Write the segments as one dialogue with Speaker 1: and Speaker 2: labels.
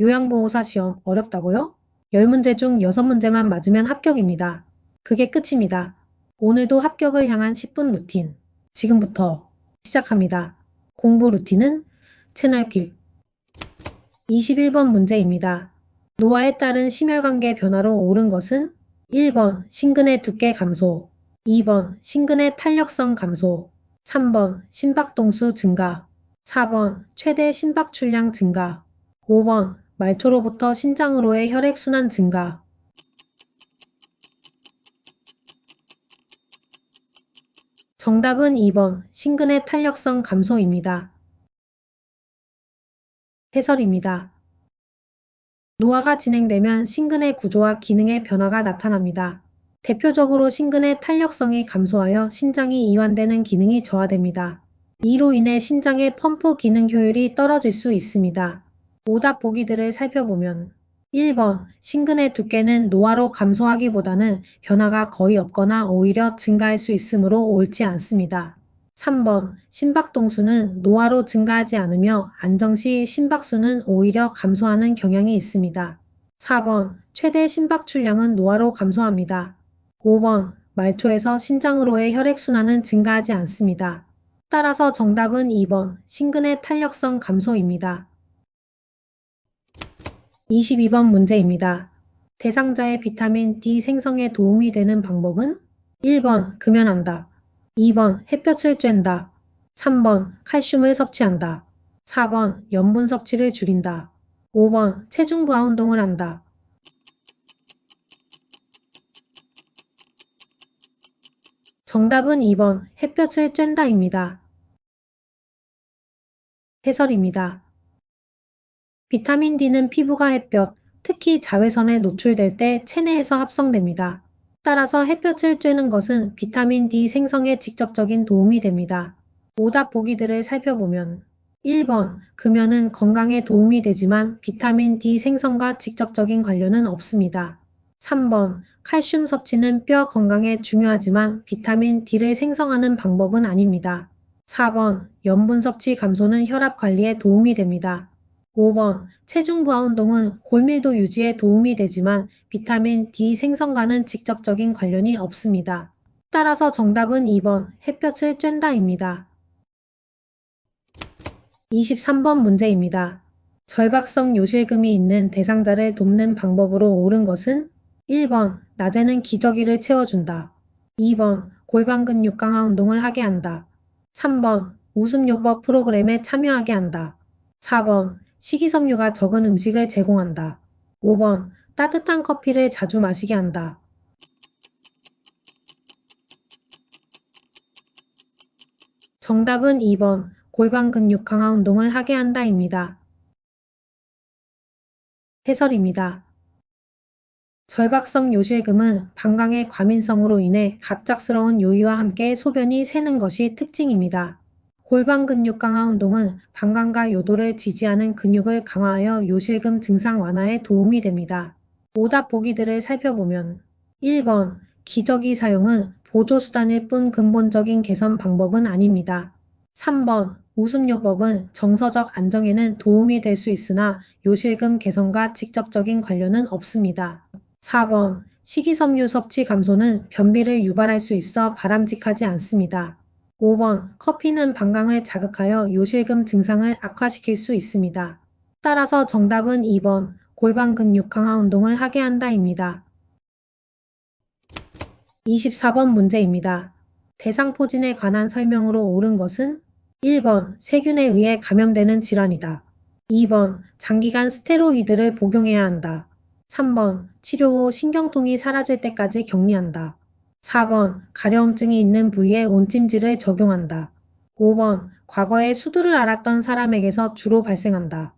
Speaker 1: 요양보호사 시험 어렵다고요? 10문제 중 6문제만 맞으면 합격입니다. 그게 끝입니다. 오늘도 합격을 향한 10분 루틴. 지금부터 시작합니다. 공부 루틴은 채널킥. 21번 문제입니다. 노화에 따른 심혈관계 변화로 옳은 것은 1번 심근의 두께 감소, 2번 심근의 탄력성 감소, 3번 심박동수 증가, 4번 최대 심박출량 증가, 5번 말초로부터 심장으로의 혈액순환 증가. 정답은 2번 심근의 탄력성 감소입니다. 해설입니다. 노화가 진행되면 심근의 구조와 기능의 변화가 나타납니다. 대표적으로 심근의 탄력성이 감소하여 심장이 이완되는 기능이 저하됩니다. 이로 인해 심장의 펌프 기능 효율이 떨어질 수 있습니다. 오답 보기들을 살펴보면 1번 심근의 두께는 노화로 감소하기보다는 변화가 거의 없거나 오히려 증가할 수 있으므로 옳지 않습니다. 3번 심박동수는 노화로 증가하지 않으며 안정 시 심박수는 오히려 감소하는 경향이 있습니다. 4번 최대 심박출량은 노화로 감소합니다. 5번 말초에서 심장으로의 혈액순환은 증가하지 않습니다. 따라서 정답은 2번 심근의 탄력성 감소입니다. 22번 문제입니다. 대상자의 비타민 D 생성에 도움이 되는 방법은 1번 금연한다, 2번 햇볕을 쬐다, 3번 칼슘을 섭취한다, 4번 염분 섭취를 줄인다, 5번 체중 부하 운동을 한다. 정답은 2번 햇볕을 쬐다입니다. 해설입니다. 비타민 D는 피부가 햇볕, 특히 자외선에 노출될 때 체내에서 합성됩니다. 따라서 햇볕을 쬐는 것은 비타민 D 생성에 직접적인 도움이 됩니다. 오답 보기들을 살펴보면 1번 금연은 건강에 도움이 되지만 비타민 D 생성과 직접적인 관련은 없습니다. 3번 칼슘 섭취는 뼈 건강에 중요하지만 비타민 D를 생성하는 방법은 아닙니다. 4번 염분 섭취 감소는 혈압 관리에 도움이 됩니다. 5번 체중 부하 운동은 골밀도 유지에 도움이 되지만 비타민 D 생성과는 직접적인 관련이 없습니다. 따라서 정답은 2번 햇볕을 쬐다입니다. 23번 문제입니다. 절박성 요실금이 있는 대상자를 돕는 방법으로 옳은 것은 1번 낮에는 기저귀를 채워준다, 2번 골반 근육 강화 운동을 하게 한다, 3번 웃음요법 프로그램에 참여하게 한다, 4번 식이섬유가 적은 음식을 제공한다, 5번 따뜻한 커피를 자주 마시게 한다. 정답은 2번 골반 근육 강화 운동을 하게 한다입니다. 해설입니다. 절박성 요실금은 방광의 과민성으로 인해 갑작스러운 요의와 함께 소변이 새는 것이 특징입니다. 골반 근육 강화 운동은 방광과 요도를 지지하는 근육을 강화하여 요실금 증상 완화에 도움이 됩니다. 오답 보기들을 살펴보면 1번 기저귀 사용은 보조수단일 뿐 근본적인 개선 방법은 아닙니다. 3번 웃음요법은 정서적 안정에는 도움이 될 수 있으나 요실금 개선과 직접적인 관련은 없습니다. 4번 식이섬유 섭취 감소는 변비를 유발할 수 있어 바람직하지 않습니다. 5번 커피는 방광을 자극하여 요실금 증상을 악화시킬 수 있습니다. 따라서 정답은 2번 골반 근육 강화 운동을 하게 한다입니다. 24번 문제입니다. 대상포진에 관한 설명으로 옳은 것은 1번 세균에 의해 감염되는 질환이다, 2번 장기간 스테로이드를 복용해야 한다, 3번 치료 후 신경통이 사라질 때까지 격리한다, 4번 가려움증이 있는 부위에 온찜질을 적용한다, 5번 과거에 수두를 앓았던 사람에게서 주로 발생한다.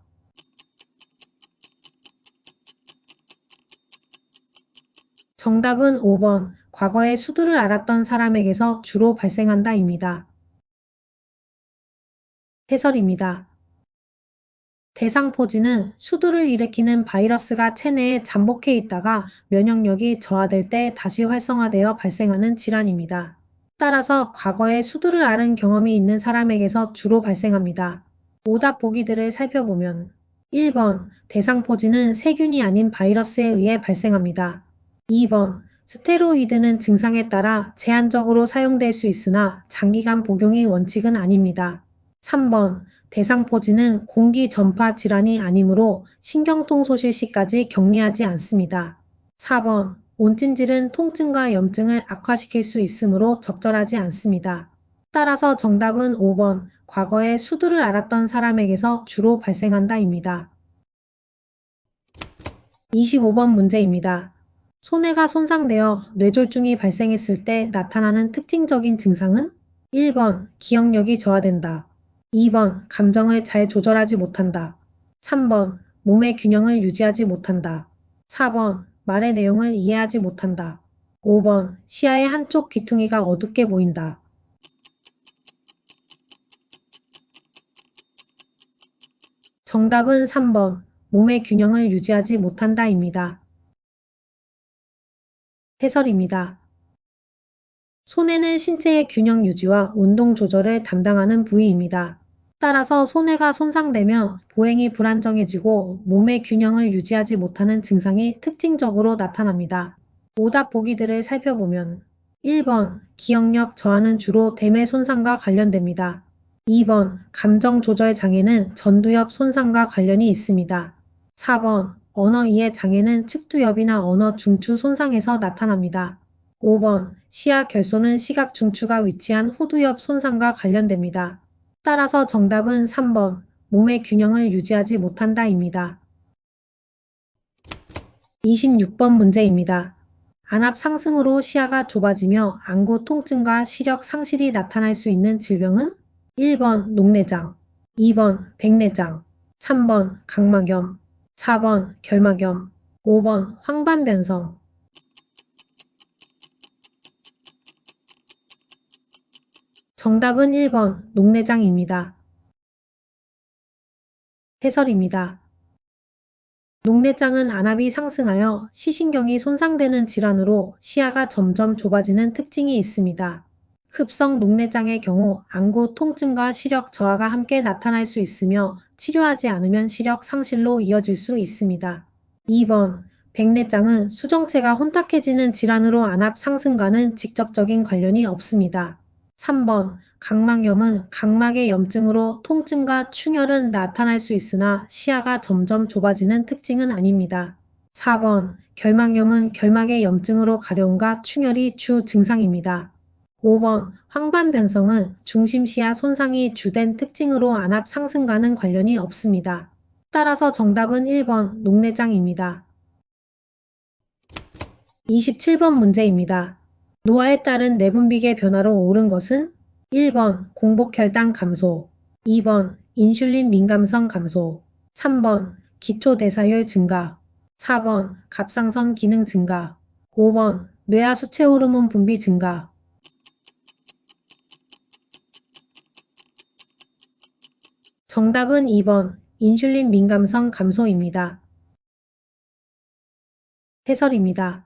Speaker 1: 정답은 5번 과거에 수두를 앓았던 사람에게서 주로 발생한다입니다. 해설입니다. 대상포진은 수두를 일으키는 바이러스가 체내에 잠복해 있다가 면역력이 저하될 때 다시 활성화되어 발생하는 질환입니다. 따라서 과거에 수두를 앓은 경험이 있는 사람에게서 주로 발생합니다. 오답 보기들을 살펴보면 1번, 대상포진은 세균이 아닌 바이러스에 의해 발생합니다. 2번, 스테로이드는 증상에 따라 제한적으로 사용될 수 있으나 장기간 복용이 원칙은 아닙니다. 3번, 대상포진은 공기 전파 질환이 아니므로 신경통 소실 시까지 격리하지 않습니다. 4번, 온찜질은 통증과 염증을 악화시킬 수 있으므로 적절하지 않습니다. 따라서 정답은 5번, 과거에 수두를 앓았던 사람에게서 주로 발생한다입니다. 25번 문제입니다. 손해가 손상되어 뇌졸중이 발생했을 때 나타나는 특징적인 증상은? 1번, 기억력이 저하된다. 2번, 감정을 잘 조절하지 못한다. 3번, 몸의 균형을 유지하지 못한다. 4번, 말의 내용을 이해하지 못한다. 5번, 시야의 한쪽 귀퉁이가 어둡게 보인다. 정답은 3번, 몸의 균형을 유지하지 못한다입니다. 해설입니다. 손해는 신체의 균형 유지와 운동 조절을 담당하는 부위입니다. 따라서 손해가 손상되면 보행이 불안정해지고 몸의 균형을 유지하지 못하는 증상이 특징적으로 나타납니다. 오답 보기들을 살펴보면 1번, 기억력 저하는 주로 대뇌 손상과 관련됩니다. 2번, 감정 조절 장애는 전두엽 손상과 관련이 있습니다. 4번, 언어 이해 장애는 측두엽이나 언어 중추 손상에서 나타납니다. 5번, 시야 결손은 시각 중추가 위치한 후두엽 손상과 관련됩니다. 따라서 정답은 3번, 몸의 균형을 유지하지 못한다입니다. 26번 문제입니다. 안압 상승으로 시야가 좁아지며 안구 통증과 시력 상실이 나타날 수 있는 질병은? 1번 녹내장, 2번 백내장, 3번 각막염, 4번 결막염, 5번 황반변성. 정답은 1번 녹내장입니다. 해설입니다. 녹내장은 안압이 상승하여 시신경이 손상되는 질환으로 시야가 점점 좁아지는 특징이 있습니다. 흡성 녹내장의 경우 안구 통증과 시력 저하가 함께 나타날 수 있으며 치료하지 않으면 시력 상실로 이어질 수 있습니다. 2번 백내장은 수정체가 혼탁해지는 질환으로 안압 상승과는 직접적인 관련이 없습니다. 3번 각막염은 각막의 염증으로 통증과 충혈은 나타날 수 있으나 시야가 점점 좁아지는 특징은 아닙니다. 4번 결막염은 결막의 염증으로 가려움과 충혈이 주 증상입니다. 5번 황반변성은 중심시야 손상이 주된 특징으로 안압 상승과는 관련이 없습니다. 따라서 정답은 1번 녹내장입니다. 27번 문제입니다. 노화에 따른 내분비계 변화로 옳은 것은? 1번 공복혈당 감소, 2번 인슐린 민감성 감소, 3번 기초대사율 증가, 4번 갑상선 기능 증가, 5번 뇌하 수체 호르몬 분비 증가. 정답은 2번 인슐린 민감성 감소입니다. 해설입니다.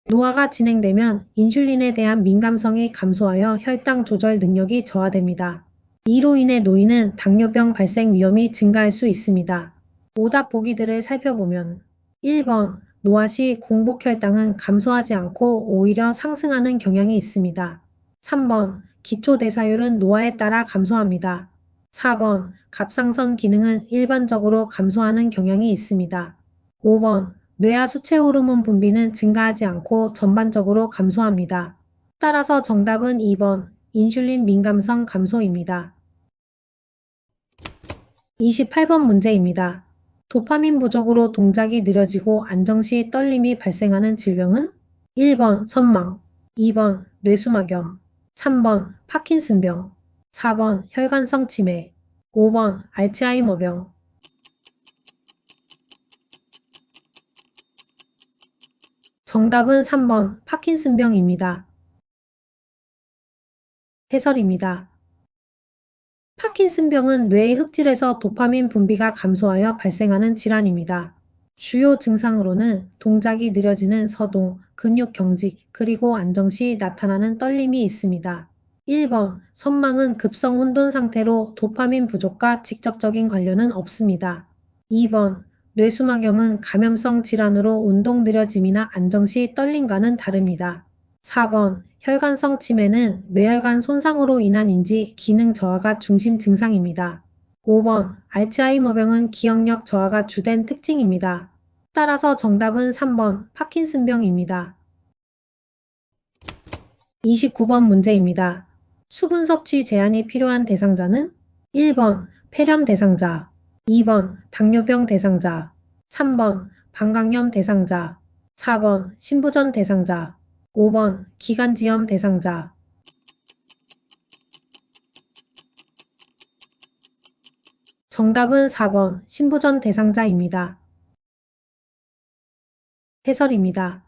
Speaker 1: 노화가 진행되면 인슐린에 대한 민감성이 감소하여 혈당 조절 능력이 저하됩니다. 이로 인해 노인은 당뇨병 발생 위험이 증가할 수 있습니다. 오답 보기들을 살펴보면 1번 노화 시 공복혈당은 감소하지 않고 오히려 상승하는 경향이 있습니다. 3번 기초대사율은 노화에 따라 감소합니다. 4번 갑상선 기능은 일반적으로 감소하는 경향이 있습니다. 5번 뇌하 수체 호르몬 분비는 증가하지 않고 전반적으로 감소합니다. 따라서 정답은 2번 인슐린 민감성 감소입니다. 28번 문제입니다. 도파민 부족으로 동작이 느려지고 안정시 떨림이 발생하는 질병은? 1번 선망, 2번 뇌수막염, 3번 파킨슨병, 4번 혈관성 치매, 5번 알츠하이머병. 정답은 3번 파킨슨병입니다. 해설입니다. 파킨슨병은 뇌의 흑질에서 도파민 분비가 감소하여 발생하는 질환입니다. 주요 증상으로는 동작이 느려지는 서동, 근육 경직, 그리고 안정 시 나타나는 떨림이 있습니다. 1번 선망은 급성 혼돈 상태로 도파민 부족과 직접적인 관련은 없습니다. 2번, 뇌수막염은 감염성 질환으로 운동 느려짐이나 안정 시 떨림과는 다릅니다. 4번, 혈관성 치매는 뇌혈관 손상으로 인한 인지 기능 저하가 중심 증상입니다. 5번, 알츠하이머병은 기억력 저하가 주된 특징입니다. 따라서 정답은 3번, 파킨슨병입니다. 29번 문제입니다. 수분 섭취 제한이 필요한 대상자는 1번 폐렴 대상자, 2번 당뇨병 대상자, 3번 방광염 대상자, 4번 신부전 대상자, 5번 기관지염 대상자. 정답은 4번 신부전 대상자입니다. 해설입니다.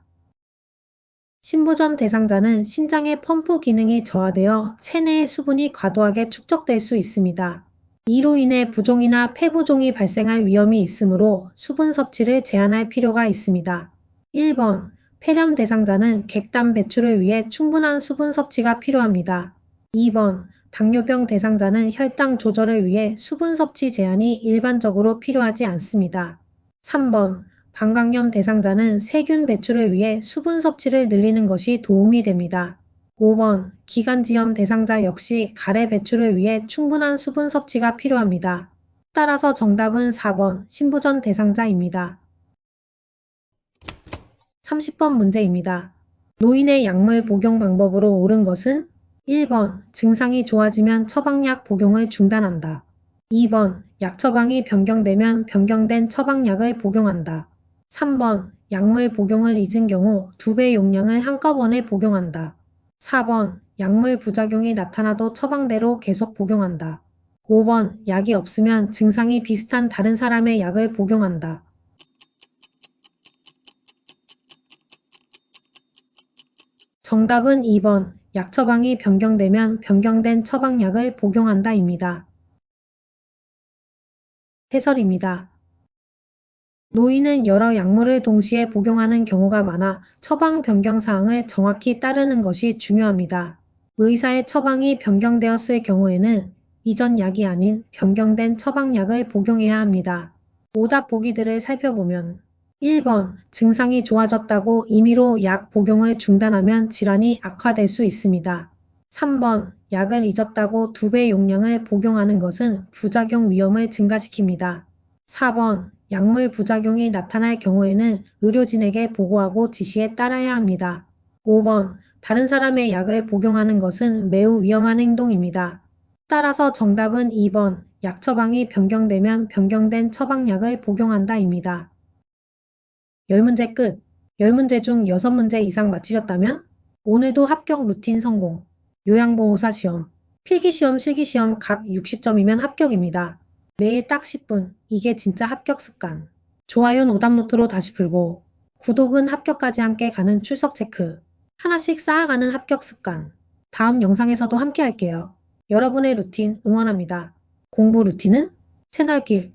Speaker 1: 신부전 대상자는 심장의 펌프 기능이 저하되어 체내의 수분이 과도하게 축적될 수 있습니다. 이로 인해 부종이나 폐부종이 발생할 위험이 있으므로 수분 섭취를 제한할 필요가 있습니다. 1번 폐렴 대상자는 객단 배출을 위해 충분한 수분 섭취가 필요합니다. 2번 당뇨병 대상자는 혈당 조절을 위해 수분 섭취 제한이 일반적으로 필요하지 않습니다. 3번 방광염 대상자는 세균 배출을 위해 수분 섭취를 늘리는 것이 도움이 됩니다. 5번 기관지염 대상자 역시 가래 배출을 위해 충분한 수분 섭취가 필요합니다. 따라서 정답은 4번 신부전 대상자입니다. 30번 문제입니다. 노인의 약물 복용 방법으로 옳은 것은 1번 증상이 좋아지면 처방약 복용을 중단한다. 2번 약 처방이 변경되면 변경된 처방약을 복용한다. 3번 약물 복용을 잊은 경우 2배 용량을 한꺼번에 복용한다. 4번 약물 부작용이 나타나도 처방대로 계속 복용한다. 5번 약이 없으면 증상이 비슷한 다른 사람의 약을 복용한다. 정답은 2번 약 처방이 변경되면 변경된 처방약을 복용한다입니다. 해설입니다. 노인은 여러 약물을 동시에 복용하는 경우가 많아 처방 변경 사항을 정확히 따르는 것이 중요합니다. 의사의 처방이 변경되었을 경우에는 이전 약이 아닌 변경된 처방약을 복용해야 합니다. 오답 보기들을 살펴보면 1번 증상이 좋아졌다고 임의로 약 복용을 중단하면 질환이 악화될 수 있습니다. 3번 약을 잊었다고 2배 용량을 복용하는 것은 부작용 위험을 증가시킵니다. 4번 약물 부작용이 나타날 경우에는 의료진에게 보고하고 지시에 따라야 합니다. 5번 다른 사람의 약을 복용하는 것은 매우 위험한 행동입니다. 따라서 정답은 2번 약 처방이 변경되면 변경된 처방약을 복용한다입니다. 10문제 끝. 10문제 중 6문제 이상 맞히셨다면 오늘도 합격 루틴 성공. 요양보호사 시험, 필기시험, 실기시험 각 60점이면 합격입니다. 매일 딱 10분. 이게 진짜 합격 습관. 좋아요는 오답노트로 다시 풀고 구독은 합격까지 함께 가는 출석 체크. 하나씩 쌓아가는 합격 습관. 다음 영상에서도 함께 할게요. 여러분의 루틴 응원합니다. 공부 루틴은 채널길